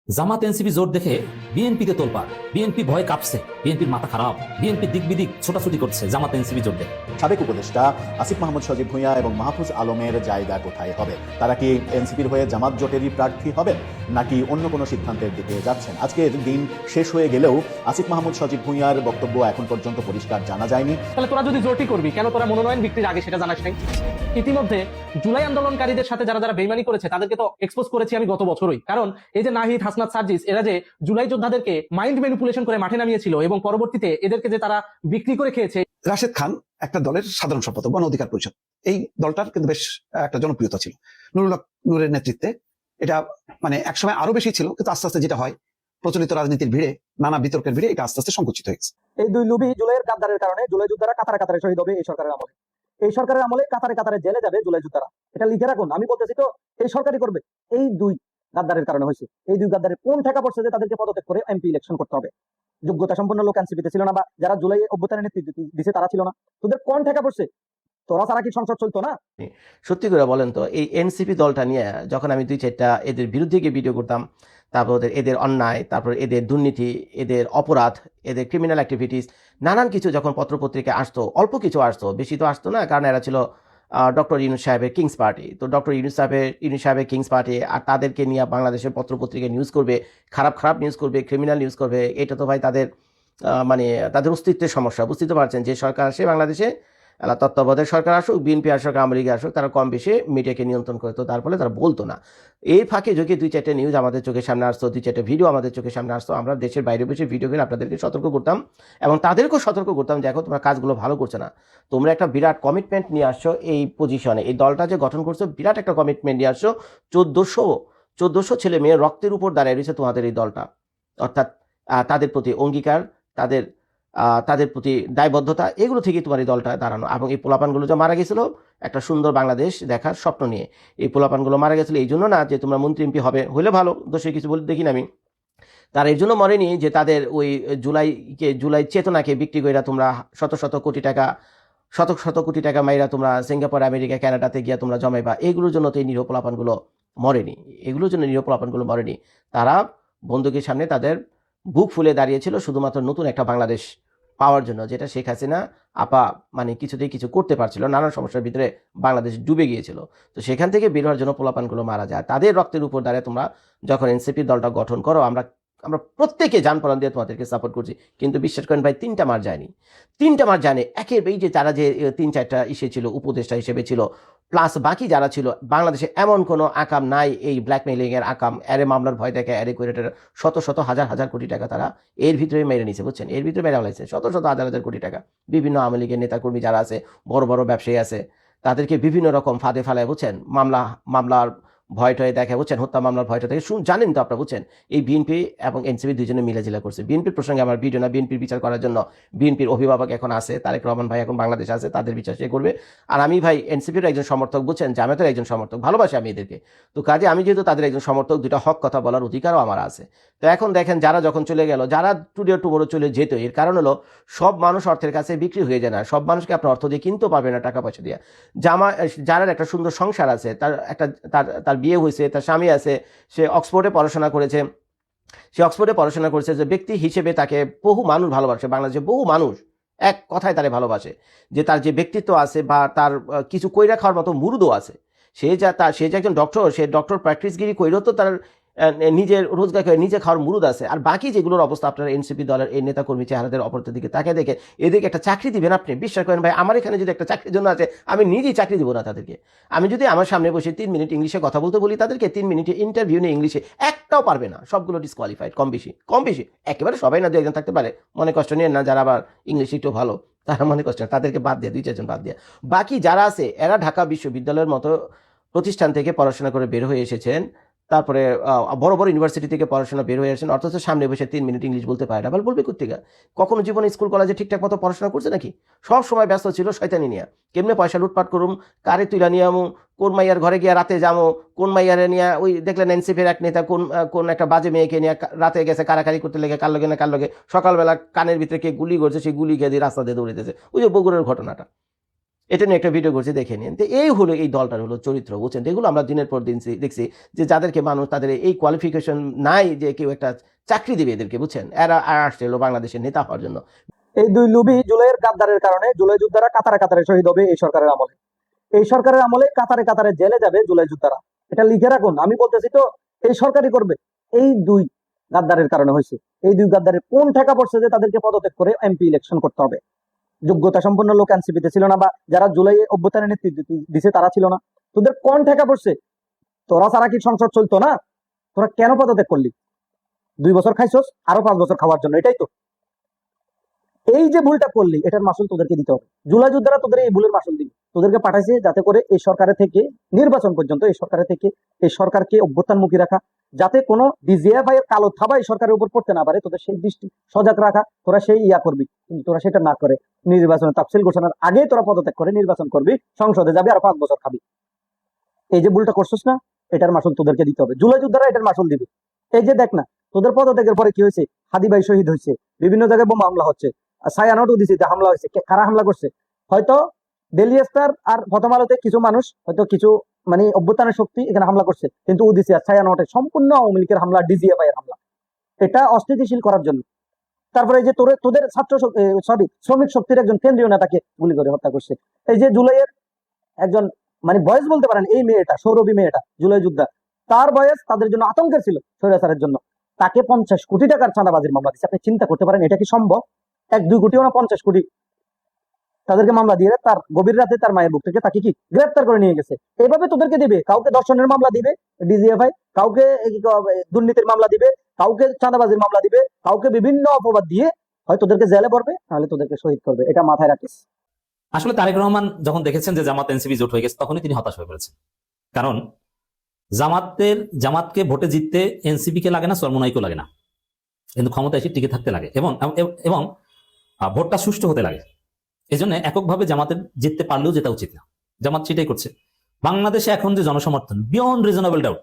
জামাত NCP জোট দেখে বিএনপিতে তোলপাড়। বিএনপি ভয়ে কাঁপছে, বিএনপির মাথা খারাপ, বিএনপি দিক বিদিক ছোটাছুটি করছে জামাত এনসিপি জোট দেখে। সাবেক উপদেষ্টা আসিফ মাহমুদ সজীব ভুঁইয়া এবং মাহফুজ আলমের জায়গা কোথায় হবে? তারা কি এনসিপির হয়ে জামাত জোটেরই প্রার্থী হবেন নাকি অন্য কোনো সিদ্ধান্তের দিকে যাচ্ছেন? আজকের দিন শেষ হয়ে গেলেও আসিফ মাহমুদ সজীব ভুঁইয়ার বক্তব্য এখন পর্যন্ত পরিষ্কার জানা যায়নি। তাহলে তোরা যদি জোটই করবি, কেন তোরা মনোনয়ন বিক্রির আগে সেটা জানাস নাই? ইতিমধ্যে জুলাই আন্দোলনকারীদের সাথে যারা যারা বেইমানি করেছে তাদেরকে তো এক্সপোজ করেছি আমি গত বছরই। কারণ এই যে নাহিদ, হাসনাত, সার্জিস, এরা যে জুলাই যোদ্ধাদেরকে মাইন্ড ম্যানিপুলেশন করে মাঠে নামিয়েছিল এবং পরবর্তীতে এদেরকে যে তারা বিক্রি করে খেয়েছে। রাশেদ খান একটা দলের সাধারণ সম্পাদক, গণ অধিকার পরিষদ, এই দলটার কিন্তু বেশ একটা জনপ্রিয়তা ছিল নুরুল হক নূরের নেতৃত্বে। এটা মানে একসময় আরো বেশি ছিল, কিন্তু আস্তে আস্তে যেটা হয় প্রচলিত রাজনীতির ভিড়ে, নানা বিতর্কের ভিড়ে এটা আস্তে আস্তে সংকুচিত হয়ে গেছে। এই দুই লুবি জুলাইয়ের গাদ্দারের কারণে জুলাই যোদ্ধারা কাতারে কাতারে শহীদ হবে এই সরকারের আমলে। এই সরকারের আমলে কাতারে কাতারে জেলে যাবে জুলাই যোদ্ধারা। এটা লিখে রাখুন, আমি বলতেছি তো এই সরকারই করবে। এই দুই গাদ্দারের কারণে হয়েছে। এই দুই গাদ্দারের কোন ঠেকা পড়ছে যে তাদেরকে পদত্যাগ করে এমপি ইলেকশন করতে হবে? যোগ্যতা সম্পন্ন লোক এনসিপিতে ছিল না, বা যারা জুলাই অভ্যুত্থানের নেতৃত্ব দিছে তারা ছিল না। তোদের কোন ঠেকা পড়ছে? তোরা ছাড়া কি সংসদ চলতো না? সত্যি করে বলেন তো, এই এনসিপি দলটা নিয়ে যখন আমি 2-4টা এদের বিরুদ্ধে গিয়ে ভিডিও করতাম, তারপর এদের অন্যায়, তারপর এদের দুর্নীতি, এদের অপরাধ, এদের ক্রিমিনাল অ্যাক্টিভিটিস, নানান কিছু যখন পত্রপত্রিকায় আসতো, অল্প কিছু আসতো, বেশি তো আসতো না, কারণ এরা ছিল ডক্টর ইউনূস সাহেবের কিংস পার্টি। তো ডক্টর ইউনূস সাহেবের কিংস পার্টি, আর তাদেরকে নিয়ে বাংলাদেশের পত্রপত্রিকায় নিউজ করবে, খারাপ খারাপ নিউজ করবে, ক্রিমিনাল নিউজ করবে। এটা তো ভাই তাদের মানে তাদের অস্তিত্বের সমস্যা। বুঝতে পারছেন, যে সরকার আসে বাংলাদেশে, তত্ত্বাবধায়ক সরকার আসুক, বিএনপি আসুক, আওয়ামী লীগ আসুক, তারা কম বেশি মিডিয়াকে নিয়ন্ত্রণ করতো, তার ফলে তারা বলতো না। এই ফাঁকে যদি 2-4টে নিউজ আমাদের চোখের সামনে আসতো, 2-4টে ভিডিও আমাদের চোখের সামনে আসতো, আমরা দেশের বাইরে বসে ভিডিও করে আপনাদেরকে সতর্ক করতাম এবং তাদেরকেও সতর্ক করতাম, দেখো তোমরা কাজগুলো ভালো করছো না। তোমরা একটা বিরাট কমিটমেন্ট নিয়ে আসছো এই পজিশনে, এই দলটা যে গঠন করছো বিরাট একটা কমিটমেন্ট নিয়ে আসছো। 1400 ছেলে মেয়ে রক্তের উপর দাঁড়িয়ে রয়েছে তোমাদের এই দলটা। অর্থাৎ তাদের প্রতি অঙ্গীকার, তাদের প্রতি দায়বদ্ধতা, এগুলো থেকে তোমার এই দলটা দাঁড়ানো। এবং এই পোলাপানগুলো যে মারা গেছিল একটা সুন্দর বাংলাদেশ দেখার স্বপ্ন নিয়ে, এই পোলাপানগুলো মারা গেছিল এই জন্য না যে তোমরা মন্ত্রী এমপি হবে, হলে ভালো, দোষে কিছু বলে দেখি না আমি। তারা এর জন্য মরেনি যে তাদের ওই জুলাই চেতনাকে বিক্রি করে তোমরা শত শত কোটি টাকা মাইরা তোমরা সিঙ্গাপুর, আমেরিকা, কানাডাতে গিয়া তোমরা জমাইবা। এইগুলোর জন্য তো এই নিরীহ পোলাপানগুলো মরেনি, এগুলোর জন্য নিরীহ পোলাপানগুলো মরেনি। তারা বন্দুকের সামনে তাদের বুক ফুলে দাঁড়িয়েছিল শুধুমাত্র নতুন একটা বাংলাদেশ পাওয়ার জন্য, যেটা শেখ হাসিনা আপা মানে কিছুতেই কিছু করতে পারছিল, নানান সমস্যার ভিতরে বাংলাদেশ ডুবে গিয়েছিল। তো সেখান থেকে বের হওয়ার জন্য পোলাপানগুলো মারা যায়। তাদের রক্তের উপর দাঁড়িয়ে তোমরা যখন এনসিপি দলটা গঠন করো, আমরা প্রত্যেকে জান প্রাণ দিয়ে তোমাদেরকে সাপোর্ট করছি, কিন্তু বিশ্বাস করেন ভাই 3টা মাস যায়নি। একের এই যে তারা যে 3-4টা ইসে ছিল, উপদেষ্টা হিসেবে ছিল, প্লাস বাকি যারা ছিল, বাংলাদেশে এমন কোনো আকাম নাই এই ব্ল্যাকমেইলিং এর আকাম, এরে মামলার ভয় দেখে, এরে করে শত শত হাজার কোটি টাকা তারা এর ভিতরে মেরে নিছে, বুঝছেন? এর ভিতরে মেরে ফেলাইছে শত শত হাজার কোটি টাকা। বিভিন্ন আওয়ামী লীগের নেতাকর্মী যারা আছে, বড় বড় ব্যবসায়ী আছে, তাদেরকে বিভিন্ন রকম ফাঁদে ফেলায়, বুঝছেন? মামলার ভয়টয় দেখে, বুঝছেন? হত্যা মামলার ভয়টা থেকে জানেন তো আপনারা, বুঝছেন? এই বিএনপি এবং এনসিপি দুজনে মিলাজিলা করছে। বিএনপির প্রসঙ্গে আমার ভিডিও না, বিএনপির বিচার করার জন্য বিএনপির অভিভাবক এখন আছে, তারেক রহমান ভাই এখন বাংলাদেশে আছে, তাদের বিচার সে করবে। আর আমি ভাই এনসিপির একজন সমর্থক, বুঝছেন? জামায়াতের একজন সমর্থক, ভালোবাসি আমি এদেরকে। তো কাজে আমি যেহেতু তাদের একজন সমর্থক, দুটা হক কথা বলার অধিকারও আমার আছে। তো এখন দেখেন, যারা যখন চলে গেল, যারা টুডে টুমোরো চলে যেত, এর কারণ হলো সব মানুষ অর্থের কাছে বিক্রি হয়ে যায় না। সব মানুষকে আপনার অর্থ দিয়ে কিনতেও পারবে না, টাকা পয়সা দিয়ে। যারা একটা সুন্দর সংসার আছে, তার বিয়ে হয়েছে, তার স্বামী আছে, সে অক্সফোর্ডে পড়াশোনা করেছে, যে ব্যক্তি হিসেবে তাকে বহু মানুষ ভালোবাসে, বাংলাদেশে বহু মানুষ এক কথায় তারে ভালোবাসে, যে তার যে ব্যক্তিত্ব আছে বা তার কিছু কইরা খাওয়ার মতো মুরুদও আছে। সে যে একজন ডক্টর, সে ডক্টর প্র্যাকটিসগিরি কইরেও তো তার নিজের রোজগার করে নিজে খাওয়ার মুরুদ আছে। আর বাকি যেগুলোর অবস্থা, আপনার এনসিপি দলের এই নেতাকর্মী চেহারাদের অপরদের দিকে তাকে দেখে এদেরকে একটা চাকরি দিবেন আপনি? বিশ্বাস করেন ভাই, আমার এখানে যদি একটা চাকরির জন্য আছে, আমি নিজেই চাকরি দিব না তাদেরকে। আমি যদি আমার সামনে বসে 3 মিনিট ইংলিশে কথা বলতে বলি তাদেরকে, 3 মিনিটে ইন্টারভিউ নিয়ে ইংলিশে একটাও পারবে না, সবগুলো ডিসকোয়ালিফাইড, কম বেশি। একেবারে সবাই না, 2-1 থাকতে পারে, মনে কষ্ট নিয়ে না, যারা আবার ইংলিশ একটু ভালো তারা মনে কষ্ট, তাদেরকে বাদ দিয়ে 2-4 জন বাদ দিয়ে বাকি যারা আছে, এরা ঢাকা বিশ্ববিদ্যালয়ের মতো প্রতিষ্ঠান থেকে পড়াশোনা করে বের হয়ে এসেছেন, তারপরে বড় বড় ইউনিভার্সিটি থেকে পড়াশোনা বের হয়ে আসেন, অথচ সামনে বসে 3 মিনিট ইংলিশ বলতে পারে না। বলবে কোত্থেকে? কখনো জীবনে স্কুল কলেজে ঠিকঠাক মতো পড়াশোনা করছে নাকি? সব সময় ব্যস্ত ছিল শয়তানি নিয়ে, কেমনে পয়সা লুটপাট করুম, কারে তুইলা নিয়ে আমু, কোন মাইয়ার ঘরে গিয়ে রাতে যাবো, কোন মাইয়ারে নিয়ে, ওই দেখলেন এনসিপির এক নেতা কোন একটা বাজে মেয়েকে নিয়ে রাতে গেছে কারাকারি করতে লেগে, কার লগে সকালবেলা কানের ভিতরে কে গুলি করছে, সেই গুলি খেয়ে দিয়ে রাস্তা দিয়ে দৌড়িতেছে। ওই যে বগুড়ার ঘটনাটা, এটা নিয়ে একটা ভিডিও করছি, দেখে নিন। তো এই হলো এই দলটার হলো চরিত্র, বুঝছেন? এগুলো আমরা দিনের পর দিন দেখছি যে যাদেরকে মানুষ তাদের এই কোয়ালিফিকেশন নাই যে কেউ একটা চাকরি দিবে এদেরকে, বুঝছেন? এরা আসছে হলো বাংলাদেশের নেতা হওয়ার জন্য। এই দুই লুবি জুলাইয়ের গাদ্দারের কারণে জুলাই যোদ্ধারা কাতারে কাতারে শহীদ হবে এই সরকারের আমলে। এই সরকারের আমলে কাতারে কাতারে জেলে যাবে জুলাই যোদ্ধারা। এটা লিখে রাখুন, আমি বলতেছি তো এই সরকারই করবে। এই দুই গাদ্দারের কারণে হয়েছে। এই দুই গাদ্দারের কোন ঠেকা পড়ছে যে তাদেরকে পদত্যাগ করে এমপি ইলেকশন করতে হবে? যোগ্যতা সম্পন্ন লোক এনসিপিতে ছিল না, বা যারা জুলাই অভ্যুত্থানের নেতৃত্ব দিছে তারা ছিল না। তোদের কোন ঠেকা পড়ছে? তোরা ছাড়া কি সংসদ চলতো না? তোরা কেন পদত্যাগ করলি? 2 বছর খাইছস, আরো 5 বছর খাওয়ার জন্য, এটাই তো। এই যে ভুলটা করলি এটার মাসুল তোদেরকে দিতে হবে। জুলাই যোদ্ধারা তোদের এই ভুলের মাসুল দিবে। তোদেরকে পাঠাইছে যাতে করে এই সরকারের থেকে নির্বাচন পর্যন্ত এই সরকারের থেকে এই সরকারকে অভ্যুত্থানমুখী রাখা, যাতে কোনো ডিজিএফআই এর কালো থাবা এই সরকারের উপর পড়তে না পারে, তোদের সেই দৃষ্টি সজাগ রাখা। তোরা সেই ইয়া করবি, কিন্তু তোরা সেটা না করে নির্বাচনে তাফসিল ঘোষণার আগে তোরা পদত্যাগ করে নির্বাচন করবি, সংসদে যাবি, আর 5 বছর খাবি। এই যে ভুলটা করছিস না, এটার মাসুল তোদেরকে দিতে হবে। জুলাই যোদ্ধারা এটার মাসুল দিবে। এই যে দেখ না, তোদের পদত্যাগের পরে কি হয়েছে? হাদি ভাই শহীদ হয়েছে, বিভিন্ন জায়গায় বোমা হামলা হচ্ছে, ছায়ানট উদিসিতে হামলা হয়েছে। কারা হামলা করছে? হয়তো ডেলি স্টার আর প্রথম আলোতে কিছু মানুষ, হয়তো কিছু মানে অভ্যুত্থানের শক্তি এখানে হামলা করছে, কিন্তু উদিসি আর ছায়ানটে সম্পূর্ণ আওয়ামী লীগের হামলা, ডিজিএফআই এর হামলা। এটা অস্থিতিশীল করার জন্য। তারপরে এই যে তোদের ছাত্র শ্রমিক শক্তির একজন কেন্দ্রীয় নেতাকে গুলি করে হত্যা করছে। এই যে জুলাইয়ের একজন মানে বয়স বলতে পারেন, এই মেয়েটা সৌরভী মেয়েটা জুলাই যোদ্ধা, তার বয়স তাদের জন্য আতঙ্কের ছিল স্বৈরাচারের জন্য। তাকে 50 কোটি টাকার চাঁদাবাজির মামলা দিচ্ছে। আপনি চিন্তা করতে পারেন এটা কি সম্ভব? 1-2 কোটিও না, 50 কোটি তাদেরকে মামলা দিয়ে তার গভীর রাতে তার মায়ের বুক থেকে তাকে কি গ্রেফতার করে নিয়ে গেছে। এইভাবে তোদেরকে দিবে। কাউকে ধর্ষণের মামলা দিবে ডিজিএফআই, কাউকে দুর্নীতির মামলা দিবে, কাউকে চাঁদাবাজির মামলা দিবে, কাউকে বিভিন্ন অপবাদ দিয়ে হয় তোদেরকে জেলে পড়বে, নাহলে তোদেরকে শহীদ করবে। এটা মাথায় রাখিস। আসলে তারেক রহমান যখন দেখেছেন যে জামাত এনসিপি জোট হয়ে গেছে, তখনই তিনি হতাশ হয়ে পড়েছেন। কারণ জামাতকে ভোটে জিততে এনসিপি কে লাগে না, চরমোনাইকেও লাগে না, কিন্তু ক্ষমতা এসে টিকে থাকতে লাগে এবং এবং ভোটটা সুষ্ঠু হতে লাগে। এই জন্য এককভাবে জামাতের জিততে পারলেও যেটা উচিত না। জামাত সেটাই করছে। বাংলাদেশে এখন যে জনসমর্থন বিয়ন্ড রিজনেবল ডাউট,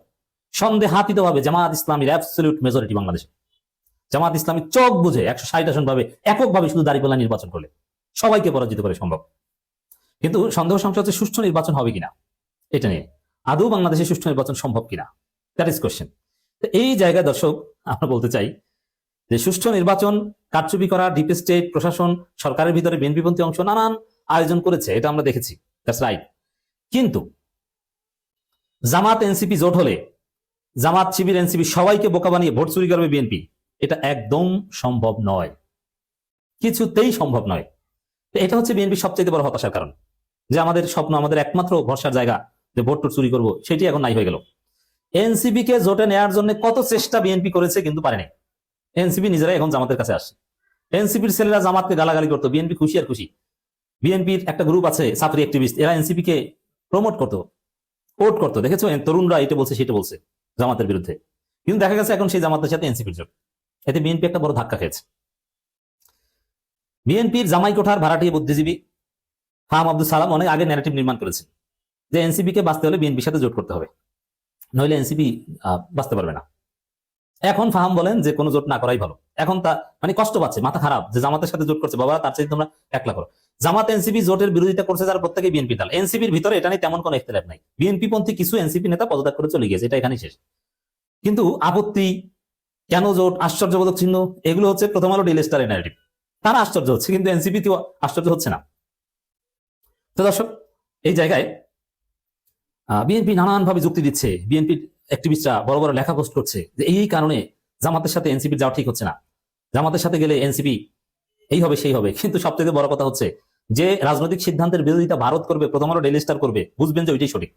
সন্দেহাতীত ভাবে জামাত ইসলামীর অ্যাবসলিউট মেজরিটি বাংলাদেশে। জামাত ইসলামী চোখ বুঝে 160 আসন ভাবে এককভাবে শুধু দাঁড়িপাল্লা নির্বাচন করলে সবাইকে পরাজিত করে সম্ভব। কিন্তু সন্দেহ সংশয় হচ্ছে সুষ্ঠু নির্বাচন হবে কিনা, এটা নিয়ে আদৌ বাংলাদেশে সুষ্ঠু নির্বাচন সম্ভব কিনা, দ্যাট ইজ কোশ্চেন। এই জায়গায় দর্শক আমরা বলতে চাই যে সুষ্ঠু নির্বাচন কারচুপি করা, ডিপ স্টেট প্রশাসন, সরকারের ভিতরে বিএনপিপন্থী অংশ নানান আয়োজন করেছে, এটা আমরা দেখেছি, দ্যাটস রাইট। কিন্তু জামাত এনসিপি জোট হলে জামাত শিবির এনসিপি সবাইকে বোকা বানিয়ে ভোট চুরি করবে বিএনপি, এটা একদম সম্ভব নয়, কিছুতেই সম্ভব নয়। এটা হচ্ছে বিএনপি সবচেয়ে বড় হতাশার কারণ, যে আমাদের স্বপ্ন, আমাদের একমাত্র ভরসার জায়গা যে ভোট চুরি করবো, সেটি এখন নাই হয়ে গেল। এনসিপি কে জোটে নেওয়ার জন্য কত চেষ্টা বিএনপি করেছে, কিন্তু পারেনি। এনসিপি নিজেরাই এখন জামাতের কাছে আসছে। এনসিপির ছেলেরা জামাতকে গালাগালি করতো, বিএনপি খুশি আর খুশি। বিএনপির একটা গ্রুপ আছে ছাত্রী অ্যাক্টিভিস্ট, এরা এনসিপি কে প্রমোট করতো, কোট করতো, দেখেছো তরুণরা এটা বলছে সেটা বলছে জামাতের বিরুদ্ধে। কিন্তু দেখা গেছে এখন সেই জামাতের সাথে এনসিপির জোট, এতে বিএনপি একটা বড় ধাক্কা খেয়েছে। বিএনপির জামাই কোঠার ভাড়াটিয়া বুদ্ধিজীবী ফাহাম আব্দুল সালাম অনেক আগে ন্যারেটিভ নির্মাণ করেছে যে এনসিপি কে বাঁচতে হলে বিএনপির সাথে জোট করতে হবে, নইলে এনসিপি বাঁচতে পারবে না। এখন ফাহাম বলেন যে কোনো জোট না করাই ভালো। এখন তা মানে কষ্ট পাচ্ছে, মাথা খারাপ যে জামাতের সাথে জোট করছে, বাবা তার চাইতে তোমরা একলা করো। জামাত এনসিপি জোটের বিরোধিতা করছে যারা, প্রত্যেকে বিএনপি দল। এনসিপির ভিতরে এটা নিয়ে তেমন কোনো ইখতিলাফ নাই। বিএনপি পন্থী কিছু এনসিপি নেতা পদত্যাগ করে চলে গিয়েছে, এটা এখানেই শেষ। কিন্তু আপত্তি, কেন জোট, আশ্চর্যবোধক চিহ্ন, এগুলো হচ্ছে প্রথম আলো ডেইলি স্টারের ন্যারেটিভ। তারা আশ্চর্য হচ্ছে, কিন্তু এনসিপি তো আশ্চর্য হচ্ছে না। তো দর্শক, এই জায়গায় বিএনপি নানান ভাবে যুক্তি দিচ্ছে, বিএনপির অ্যাক্টিভিস্টরা বড় বড় লেখা পোস্ট করছে যে এই কারণে জামাতের সাথে এনসিপি যাওয়া ঠিক হচ্ছে না, জামাতের সাথে গেলে এনসিপি এই হবে সেই হবে। কিন্তু সবথেকে বড় কথা হচ্ছে যে রাজনৈতিক সিদ্ধান্তের বিরোধিতা ভারত করবে, প্রথম আলো ডেইলি স্টার করবে, বুঝবেন যে ওইটাই সঠিক।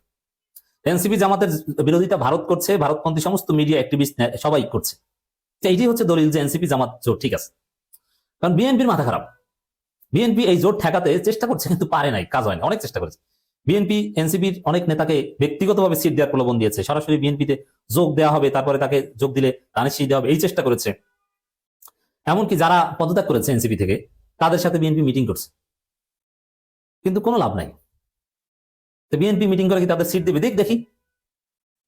এনসিপি জামাতের বিরোধিতা ভারত করছে, ভারতপন্থী সমস্ত মিডিয়া অ্যাক্টিভিস্ট সবাই করছে। এইটাই হচ্ছে দলিল যে এনসিপি জামাত জোট ঠিক আছে। কারণ বিএনপির মাথা খারাপ, বিএনপি এই জোট ঠেকাতে চেষ্টা করছে কিন্তু পারে নাই, কাজ হয়নি, অনেক চেষ্টা করেছে। বিএনপি এনসিপির অনেক নেতাকে ব্যক্তিগতভাবে সিট দেওয়ার প্রলোভন দিয়েছে, সরাসরি বিএনপিতে যোগ দেওয়া হবে, তারপরে তাকে যোগ দিলে তাদের সিট দেওয়া হবে, এই চেষ্টা করেছে। এমনকি যারা পদত্যাগ করেছে এনসিপি থেকে তাদের সাথে বিএনপি মিটিং করছে, কিন্তু কোনো লাভ নাই। তো বিএনপি মিটিং করে কি তাদের সিট দেবে দেখি,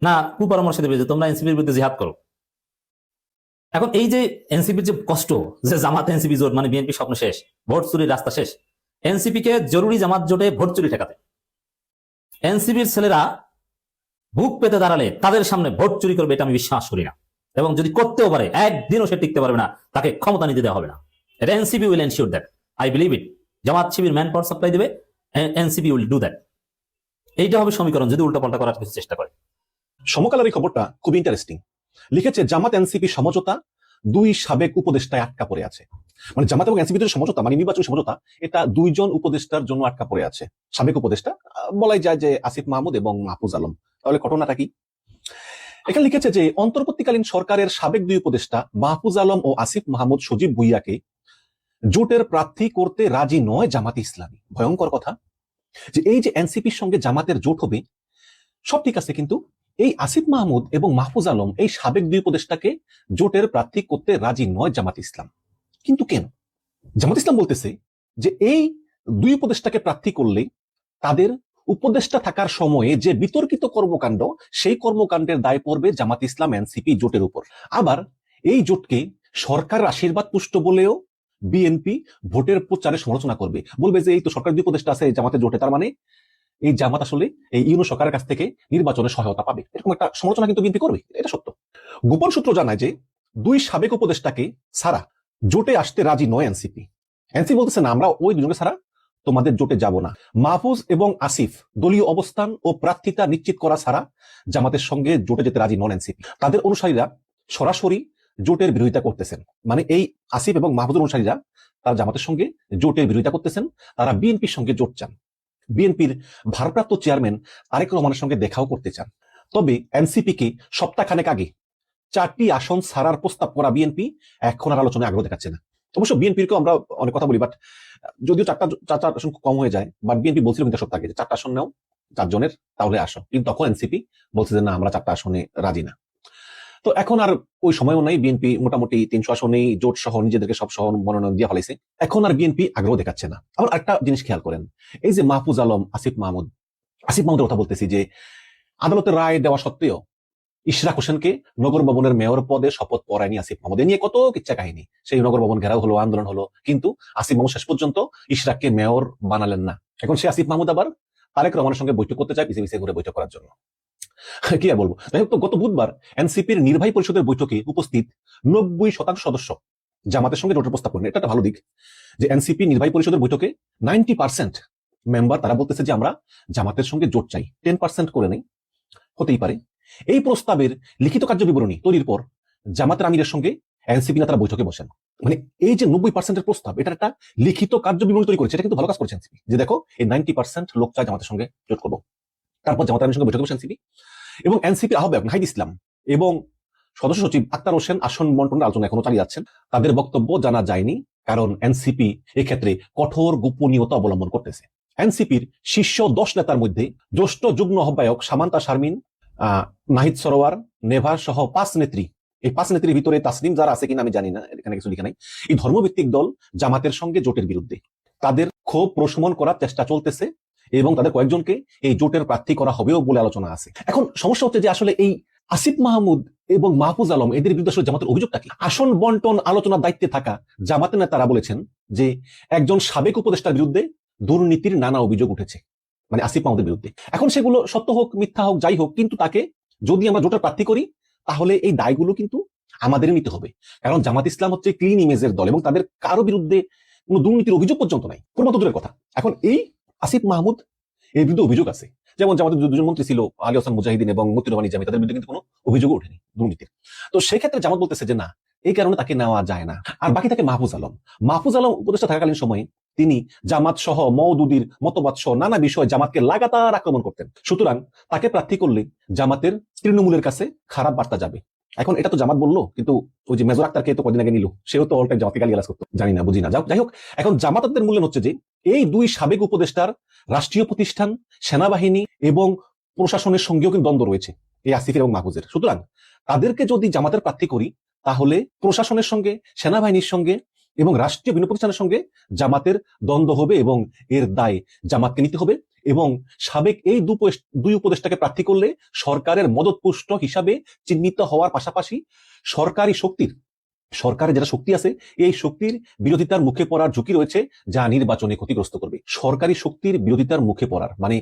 না কুপরামর্শ দেবে যে তোমরা এনসিপির বিরুদ্ধে জিহাদ করো। এখন এই যে এনসিপির যে কষ্ট, যে জামাত এনসিপি জোট মানে বিএনপি স্বপ্ন শেষ, ভোট চুরির রাস্তা শেষ, এনসিপি কে জরুরি জামাত জোটে ভোট চুরি ঠেকাতে। এনসিপির ছেলেরা বুক পেতে দাঁড়ালে তাদের সামনে ভোট চুরি করবে, এটা আমি বিশ্বাস করি না। এবং যদি করতেও পারে, একদিনও সে টিকতে পারবে না, তাকে ক্ষমতা নিতে দেওয়া হবে না। এটা NCP will ensure that, I believe it. Jamaat Shibir man power supply দেবে, এনসিপি উইল ডু দ্যাট। এইটা হবে সমীকরণ যদি উল্টাপাল্টা করার কিছু চেষ্টা করে। সমকালের এই খবরটা খুব ইন্টারেস্টিং। লিখেছে জামাত এনসিপি সমঝোতা, দুই সাবেক উপদেষ্টায় আটকা পড়ে আছে। মানে জামাত এবং এনসিপির সমঝোতা, মানে নির্বাচন সমঝোতা, এটা দুইজন উপদেষ্টার জন্য আটকা পড়ে আছে। সাবেক উপদেষ্টা বলাই যায় যে আসিফ মাহমুদ এবং মাহফুজ আলম। তাহলে ঘটনাটা কি? এখানে লিখেছে যে অন্তর্বর্তীকালীন সরকারের সাবেক দুই উপদেষ্টা মাহফুজ আলম ও আসিফ মাহমুদ সজীব ভুইয়াকে জোটের প্রার্থী করতে রাজি নয় জামাতে ইসলামী। ভয়ঙ্কর কথা যে এই যে এনসিপির সঙ্গে জামাতের জোট হবে, সব ঠিক আছে, কিন্তু এই আসিফ মাহমুদ এবং মাহফুজ আলম এই সাবেক দুই উপদেষ্টাকে জোটের প্রার্থী করতে রাজি নয় জামাত ইসলাম। কিন্তু কেন? জামাত ইসলাম বলতেছে যে এই দুই উপদেষ্টাকে প্রার্থী করলে তাদের উপদেষ্টা থাকার সময়ে যে বিতর্কিত কর্মকাণ্ড, সেই কর্মকাণ্ডের দায় পড়বে জামাত ইসলাম এনসিপি জোটের উপর। আবার এই জোটকে সরকার আশীর্বাদ পুষ্ট বলেও বিএনপি ভোটের প্রচারে সমালোচনা করবে, বলবে যে এই তো সরকার দুই উপদেষ্টা আছে জামাতের জোটে, তার মানে এই জামাত আসলে এই ইউনো সরকারের কাছ থেকে নির্বাচনে সহায়তা পাবে, এরকম একটা সমালোচনা কিন্তু বিএনপি করবে। এটা সত্য। গোপন সূত্র জানায় যে দুই সাবেক উপদেষ্টাকে ছাড়া জোটে আসতে রাজি নয় এনসিপি। এনসিপি বলতেছে না, আমরা ওই দুজনকে ছাড়া তোমাদের জোটে যাব না। মাহফুজ এবং আসিফ দলীয় অবস্থান ও প্রার্থিতা নিশ্চিত করা ছাড়া জামাতের সঙ্গে জোটে যেতে রাজি নন এনসিপি। তাদের অনুসারীরা সরাসরি জোটের বিরোধিতা করতেছেন। মানে এই আসিফ এবং মাহফুজের অনুসারীরা তারা জামাতের সঙ্গে জোটের বিরোধিতা করতেছেন, তারা বিএনপির সঙ্গে জোট চান। বিএনপির ভারপ্রাপ্ত চেয়ারম্যান তারেক রহমানের সঙ্গে দেখাও করতে চান। তবে এনসিপি কে সপ্তাহখানেক আগে 4টি আসন ছাড়ার প্রস্তাব করা বিএনপি এখন আর আলোচনায় আগ্রহ দেখাচ্ছে না। অবশ্য বিএনপির আমরা অনেক কথা বলি, বাট যদিও চারটা আসন কম হয়ে যায়, বাট বিএনপি বলছিল কিন্তু সপ্তাহে যে 4টা আসন নাও, 4 জনের, তাহলে আসো। কিন্তু তখন এনসিপি বলছে যে না, আমরা 4টা আসনে রাজি না। তো এখন আর ওই সময়ও নাই, বিএনপি মোটামুটি 300 আসনেই জোট সহ নিজেদেরকে সব সহ মনোনয়ন দিয়ে ফেলাইছে। এখন আর বিএনপি আগ্রহ দেখাচ্ছে না। আবার একটা জিনিস খেয়াল করেন, এই যে মাহফুজ আলম, আসিফ মাহমুদের কথা বলতেছি, যে আদালতের রায় দেওয়া সত্ত্বেও ইশরাক হোসেনকে নগর ভবনের মেয়র পদে শপথ পড়ায়নি আসিফ মাহমুদ। এ নিয়ে কত কিচ্ছা কাহিনী, সেই নগর ভবন ঘেরাও হলো, আন্দোলন হলো, কিন্তু আসিফ মাহমুদ শেষ পর্যন্ত ইশরাককে মেয়র বানালেন না। এখন সে আসিফ মাহমুদ আবার তারেক রহমানের সঙ্গে বৈঠক করতে চায়, পিছিয়ে ঘুরে বৈঠক করার জন্য। কি আর বলবো। যাই হোক, তো গত বুধবার এনসিপির নির্বাহী পরিষদের বৈঠকে উপস্থিত 90% সদস্য জামাতের সঙ্গে জোটের প্রস্তাব করেন। এটা একটা ভালো দিক যে এনসিপি নির্বাহী পরিষদের বৈঠকে 90% মেম্বার তারা বলতেছে যে আমরা জামাতের সঙ্গে জোট চাই। 10% করে নেই, হতেই পারে। এই প্রস্তাবের লিখিত কার্য বিবরণী তৈরির পর জামাতের আমিরের সঙ্গে এনসিপি নেতারা বৈঠকে বসেন। মানে এই যে 90% প্রস্তাব, এটার একটা লিখিত কার্য বিবরণী তৈরি করেছে, এটা কিন্তু ভালো কাজ করেছে এনসিপি, যে দেখো এই 90% লোক চায় জামাতের সঙ্গে জোট করবো। তারপর জামাতের আমিরের সঙ্গে বৈঠকে বসে এনসিপি এবং এনসিপি আহ্বায়ক নাহিদ ইসলাম এবং সদস্য সচিব আক্তার হোসেন আসন বন্টনের আলোচনা এখনো চালিয়ে যাচ্ছেন। তাদের বক্তব্য জানা যায়নি, কারণ এনসিপি এক্ষেত্রে কঠোর গোপনীয়তা অবলম্বন করতেছে। এনসিপির শীর্ষ 10 নেতার মধ্যে জ্যেষ্ঠ যুগ্ম আহ্বায়ক সামান্তা শারমিন, নাহিদ সরোয়ার, নেভা সহ 5 নেত্রী। এই 5 নেত্রীর ভিতরে তাসনিম যারা আছে কিনা আমি জানি না, এখানে কিছু লিখা নাই। এই ধর্মভিত্তিক দল জামাতের সঙ্গে জোটের বিরুদ্ধে, তাদের ক্ষোভ প্রশমন করার চেষ্টা চলতেছে এবং তাদের কয়েকজনকে এই জোটের প্রার্থী করা হবেও বলে আলোচনা আছে। এখন সমস্যা হচ্ছে যে আসলে এই আসিফ মাহমুদ এবং মাহফুজ আলম এদের বিরুদ্ধে আসলে জামাতের অভিযোগটা কি? আসন বন্টন আলোচনার দায়িত্বে থাকা জামাতের নেতারা বলেছেন যে একজন সাবেক উপদেষ্টার বিরুদ্ধে দুর্নীতির নানা অভিযোগ উঠেছে, মানে আসিফ মাহমুদের বিরুদ্ধে। এখন সেগুলো সত্য হোক মিথ্যা হোক যাই হোক, কিন্তু তাকে যদি আমরা জোটের প্রার্থী করি তাহলে এই দায়গুলো কিন্তু আমাদের নিতে হবে, কারণ জামাত ইসলাম হচ্ছে ক্লিন ইমেজের দল এবং তাদের কারো বিরুদ্ধে কোনো দুর্নীতির অভিযোগ পর্যন্ত নাই, কোনো মত দূরের কথা। এখন এই আসিফ মাহমুদ এর বিরুদ্ধে অভিযোগ আছে, যেমন জামাতের দুজন মন্ত্রী ছিল আলী হাসান মুজাহিদিন এবং মতিউর রহমান নিজামী, তাদের বিরুদ্ধে কিন্তু কোনো অভিযোগ ওঠেনি দুর্নীতির। তো সেক্ষেত্রে জামাত বলতেছে যে না, এই কারণে তাকে নেওয়া যায় না। আর বাকি থাকে মাহফুজ আলম উপদেষ্টা থাকাকালীন সময়ে তিনি জামাত সহ মওদুদির মতবাদ সহ নানা বিষয়ে জামাতকে লাগাতার আক্রমণ করতেন। সুতরাং তাকে প্রার্থী করলে জামাতের তৃণমূলের কাছে খারাপ বার্তা যাবে। এখন এটা তো জামাত বললো, কিন্তু ওই যে মেজর আক্তারকে তো কদিন আগে নিল, সেও তো অল টাইম জামাতকে গালিগালাজ করতো, জানি না বুঝি না। যাই হোক, এখন জামাতের মূল্যায়ন হচ্ছে যে এই দুই সাবেক উপদেষ্টার রাষ্ট্রীয় প্রতিষ্ঠান, সেনাবাহিনী এবং প্রশাসনের সঙ্গেও কিন্তু দ্বন্দ্ব রয়েছে এই আসিফ এবং মাহফুজের। সুতরাং তাদেরকে যদি জামাতের প্রার্থী করি তাহলে প্রশাসনের সঙ্গে, সেনাবাহিনীর সঙ্গে এবং রাষ্ট্রীয় বিভিন্ন প্রতিষ্ঠানের সঙ্গে জামাতের দ্বন্দ্ব হবে এবং এর দায় জামাতকে নিতে হবে। এবং সাবেক এই দুই উপদেষ্টাকে প্রার্থী করলে সরকারের মদতপুষ্ট হিসাবে চিহ্নিত হওয়ার পাশাপাশি সরকারি শক্তির সরকারের যারা শক্তি আছে এই শক্তির বিরোধিতার মুখে পড়ার ঝুঁকি রয়েছে, যা নির্বাচনে ক্ষতিগ্রস্ত করবে। সরকারি শক্তির বিরোধিতার মুখে পড়ার মানে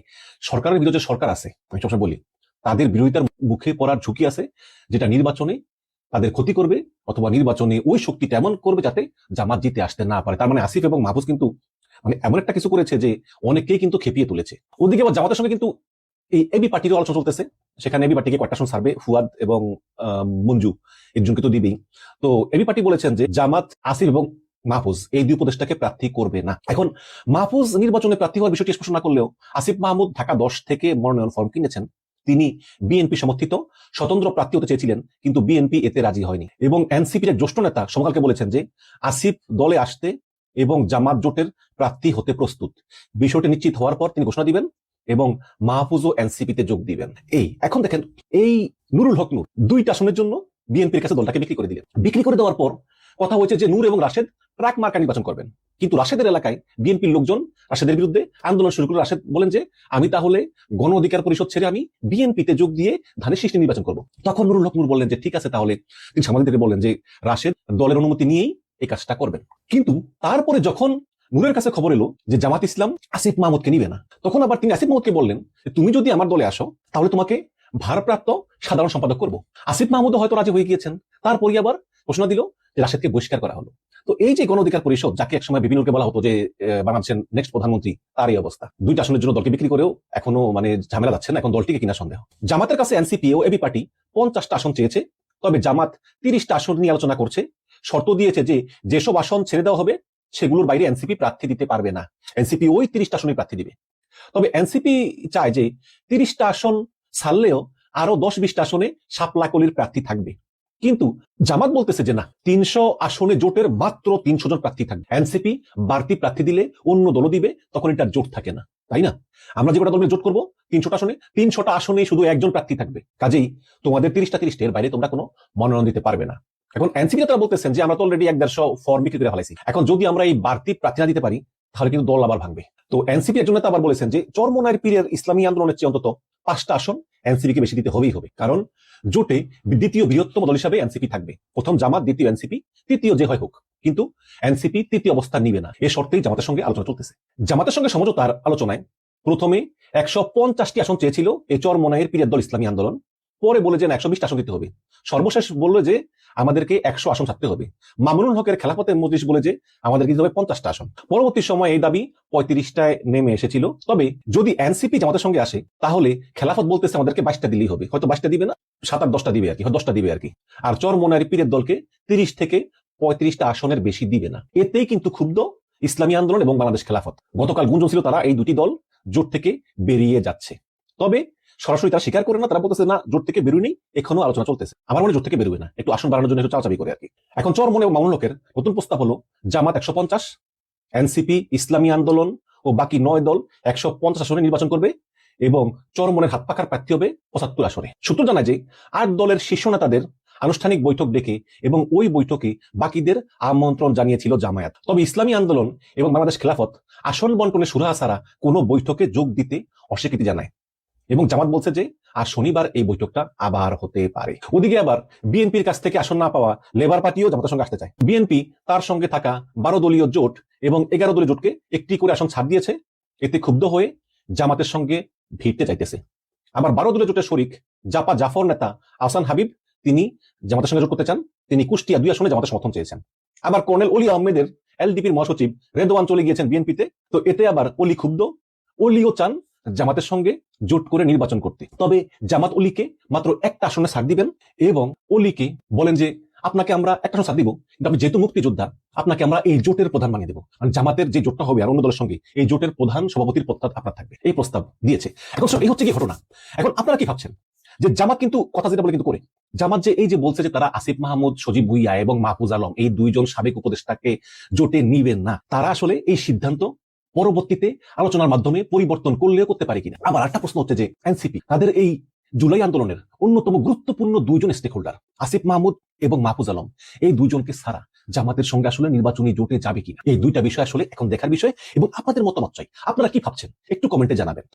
সরকারের বিরুদ্ধে সরকার আছে, আমি সবসময় বলি তাদের বিরোধিতার মুখে পড়ার ঝুঁকি আছে, যেটা নির্বাচনে তাদের ক্ষতি করবে, অথবা নির্বাচনে ওই শক্তিটা এমন করবে যাতে জামাত জিতে আসতে না পারে। তার মানে আসিফ এবং মাহফুজ কিন্তু মানে এমন একটা কিছু করেছে যে অনেককেই কিন্তু খেপিয়ে তুলেছে। ওদিকে আবার জামাতের সঙ্গে কিন্তু এই এবি পার্টিরও আলোচনা চলতেছে, সেখানে এবি পার্টিকে কয়েকটা আসন ছাড়বে, ফুয়াদ এবং মঞ্জু একজনকে তো দিবেই। তো এবি পার্টি বলেছেন যে জামাত আসিফ এবং মাহফুজ এই দুই উপদেষ্টাকে প্রার্থী করবে না। এখন মাহফুজ নির্বাচনে প্রার্থী হওয়ার বিষয়টি স্পষ্ট না করলেও আসিফ মাহমুদ ঢাকা 10 থেকে মনোনয়ন ফর্ম কিনেছেন। তিনি বিএনপি সমর্থিত স্বতন্ত্র প্রার্থী হতে চেয়েছিলেন, কিন্তু বিএনপি এতে রাজি হয়নি। এবং এনসিপির এক জ্যেষ্ঠ নেতা সমকালকে বলেছেন যে আসিফ দলে আসতে এবং জামাত জোটের প্রার্থী হতে প্রস্তুত। বিষয়টি নিশ্চিত হওয়ার পর তিনি ঘোষণা দিবেন এবং মাহফুজও এনসিপিতে যোগ দিবেন। এই এখন দেখেন, এই নুরুল হক নূর 2টা আসনের জন্য বিএনপির কাছে দলটাকে বিক্রি করে দিলেন। বিক্রি করে দেওয়ার পর কথা হয়েছে যে নূর এবং রাশেদ ট্রাক মার্কা নির্বাচন করবেন, কিন্তু রাশেদের এলাকায় বিএনপির লোকজন রাশেদের বিরুদ্ধে আন্দোলন শুরু করে। রাশেদ বলেন যে আমি তাহলে গণ অধিকার পরিষদ ছেড়ে আমি বিএনপিতে যোগ দিয়ে ধানের শীষে নির্বাচন করব। তখন নুরুল হক নূর বললেন যে ঠিক আছে, তাহলে তিনি সাংবাদিকদেরকে বললেন যে রাশেদ দলের অনুমতি নিয়েই এই কাজটা করবেন। কিন্তু তারপরে যখন নূরের কাছে খবর এলো যে জামাত ইসলাম আসিফ মাহমুদকে নিবে না, তখন আবার তিনি আসিফ মাহমুদকে বললেন তুমি যদি আমার দলে আসো তাহলে তোমাকে ভারপ্রাপ্ত সাধারণ সম্পাদক করব। আসিফ মাহমুদও হয়তো রাজি হয়ে গিয়েছেন। তারপরই আবার ঘোষণা দিল যে রাশেদকে বহিষ্কার করা হলো। তো এই যে গণ অধিকার পরিষদ, যাকে একসময় বিভিন্নকে বলা হতো যে বাংলাদেশের নেক্সট প্রধানমন্ত্রী, তার এই অবস্থা। 2টা আসনের জন্য দলকে বিক্রি করেও এখনো মানে ঝামেলা যাচ্ছে না, এখন দলটিকে কিনা সন্দেহ। জামাতের কাছে এনসিপি ও এবি পার্টি 50টা আসন চেয়েছে, তবে জামাত 30টা আসন নিয়ে আলোচনা করছে। শর্ত দিয়েছে যে যেসব আসন ছেড়ে দেওয়া হবে সেগুলোর বাইরে এনসিপি প্রার্থী দিতে পারবে না। এনসিপি ওই 30টা আসনে প্রার্থী দিবে। তবে এনসিপি চায় যে 30টা আসন ছাড়লেও আরো 10-20টা আসনে শাপলা কলির প্রার্থী থাকবে। কিন্তু জামাত বলতেছে যে না, 300 আসনে জোটের মাত্র 300 জন প্রার্থী থাকবে। এনসিপি বাড়তি প্রার্থী দিলে অন্য দলও দিবে, তখন এটা জোট থাকে না, তাই না? আমরা যে কটা দল জোট করবো 300টা আসনে, 300টা আসনে শুধু একজন প্রার্থী থাকবে। কাজেই তোমাদের 30টা এর বাইরে তোমরা কোনো মনোনয়ন দিতে পারবে না। এখন এনসিপি তারা বলতেছেন যে আমরা তো অলরেডি 150 ফর্ম বিক্রি করে ফেলাইছি, এখন যদি আমরা এই বাড়তি প্রার্থী না দিতে পারি তাহলে কিন্তু দল আবার ভাঙবে। তো এনসিপি একজন নেতা আবার বলেছেন যে চরমোনাইর পীরের ইসলামী আন্দোলনের চেয়ে অন্তত 5টা আসন এনসিপিকে বেশি দিতে হবেই হবে, কারণ জোটে দ্বিতীয় বৃহত্তম দল হিসাবে এনসিপি থাকবে। প্রথম জামাত, দ্বিতীয় এনসিপি, তৃতীয় যে হয় হোক, কিন্তু এনসিপি তৃতীয় অবস্থান নিবে না। এ শর্তেই জামাতের সঙ্গে আলোচনা চলতেছে। জামাতের সঙ্গে সমঝোতার আলোচনায় প্রথমে 150টি আসন চেয়েছিল এই চরমোনাইর পীরের দল ইসলামী আন্দোলন, পরে বলে যে 120টা আসন দিতে হবে। সর্বশেষ বললো যে আমাদেরকে 100 আসন ছাড়তে হবে। মামুনুল হকের খেলাফতে মজলিস বলে যে আমাদেরকে দিতে হবে 50টা আসন। পরবর্তী সময় এই দাবি 35টায় নেমে এসেছিল। তবে যদি এনসিপি জামাতের সঙ্গে আসে তাহলে খেলাফত বলতেছে আমাদেরকে 22টা দিলেই হবে, হয়তো 22টা দিবে না, 7-8-10টা দিবে আর কি, হয়তো 10টা দিবে আর কি। আর চরমোনাইর পীরের দলকে 30 থেকে 35টা আসনের বেশি দিবে না। এতেই কিন্তু ক্ষুব্ধ ইসলামী আন্দোলন এবং বাংলাদেশ খেলাফত। গতকাল গুঞ্জন ছিল তারা এই দুটি দল জোট থেকে বেরিয়ে যাচ্ছে, তবে সরাসরি তারা স্বীকার করে না। তারা বলতেছে না, জোট থেকে বেরোয়নি, এখনো আলোচনা চলতেছে। আমার মনে জোট থেকে বেরোবে না, একটু আসন বাড়ানোর জন্য একটু চাচাবি করে আর কি। এখন চরমোনাই এবং মামুনুল হকের নতুন প্রস্তাব হলো জামাত 150, এনসিপি, ইসলামী আন্দোলন ও বাকি 9 দল 150 আসনে নির্বাচন করবে এবং চরমোনাইর হাত পাখার প্রার্থী হবে 75 আসনে। সূত্র জানায় যে 8 দলের শীর্ষ নেতাদের আনুষ্ঠানিক বৈঠক ডেকে এবং ওই বৈঠকে বাকিদের আমন্ত্রণ জানিয়েছিল জামায়াত। তবে ইসলামী আন্দোলন এবং বাংলাদেশ খেলাফত আসন বন্টনে সুরাহা ছাড়া কোনো বৈঠকে যোগ দিতে অস্বীকৃতি জানায় এবং জামাত বলছে যে আর শনিবার এই বৈঠকটা আবার হতে পারে। ওদিকে আবার বিএনপির কাছ থেকে আসন না পাওয়া লেবার পার্টিও জামাতের সঙ্গে আসতে চায়। বিএনপি তার সঙ্গে থাকা 12 দলীয় জোট এবং 11 দলীয় জোটকে একটি করে আসন ছাড় দিয়েছে। এতে ক্ষুব্ধ হয়ে জামাতের সঙ্গে ভিড়তে চাইতেছে। আবার 12 দলীয় জোটের শরিক জাপা জাফর নেতা আহসান হাবিব, তিনি জামাতের সঙ্গে যোগ করতে চান। তিনি কুষ্টিয়া 2 আসনে জামাতের সমর্থন চেয়েছেন। আবার কর্নেল অলি আহমেদের এলডিপির মহাসচিব রেদওয়ান চলে গিয়েছেন বিএনপিতে। তো এতে আবার অলি ক্ষুব্ধ, অলিও চান জামাতের সঙ্গে জোট করে নির্বাচন করতে। তবে জামাত অলিকে মাত্র একটা আসনে ছাড় দিবেন এবং অলিকে বলেন যে আপনাকে আমরা একটা আসন ছাড় দিব, কিন্তু আপনি যেহেতু মুক্তিযোদ্ধা আপনাকে আমরা এই জোটের প্রধান বানিয়ে দেবো। জামাতের যে জোটটা হবে আর অন্য দলের সঙ্গে এই জোটের প্রধান সভাপতির পদ আপনার থাকবে, এই প্রস্তাব দিয়েছে। এখন এই হচ্ছে কি ঘটনা। এখন আপনারা কি ভাবছেন যে জামাত কিন্তু কথা যেটা বলে কিন্তু করে, জামাত যে এই যে বলছে যে তারা আসিফ মাহমুদ, সজীব ভুইয়া এবং মাহফুজ আলম এই 2 জন সাবেক উপদেষ্টাকে জোটে নিবেন না, তারা আসলে এই সিদ্ধান্ত পরবর্তীতে আলোচনার মাধ্যমে পরিবর্তন করলেও করতে পারে কিনা। আবার একটা প্রশ্ন হচ্ছে যে এনসিপি তাদের এই জুলাই আন্দোলনের অন্যতম গুরুত্বপূর্ণ 2 জন স্টেক হোল্ডার আসিফ মাহমুদ এবং মাহফুজ আলম, এই 2 জনকে ছাড়া জামাতের সঙ্গে আসলে নির্বাচনী জোটে যাবে কিনা, এই 2টা বিষয় আসলে এখন দেখার বিষয় এবং আপনাদের মতামত চাই। আপনারা কি ভাবছেন একটু কমেন্টে জানাবেন।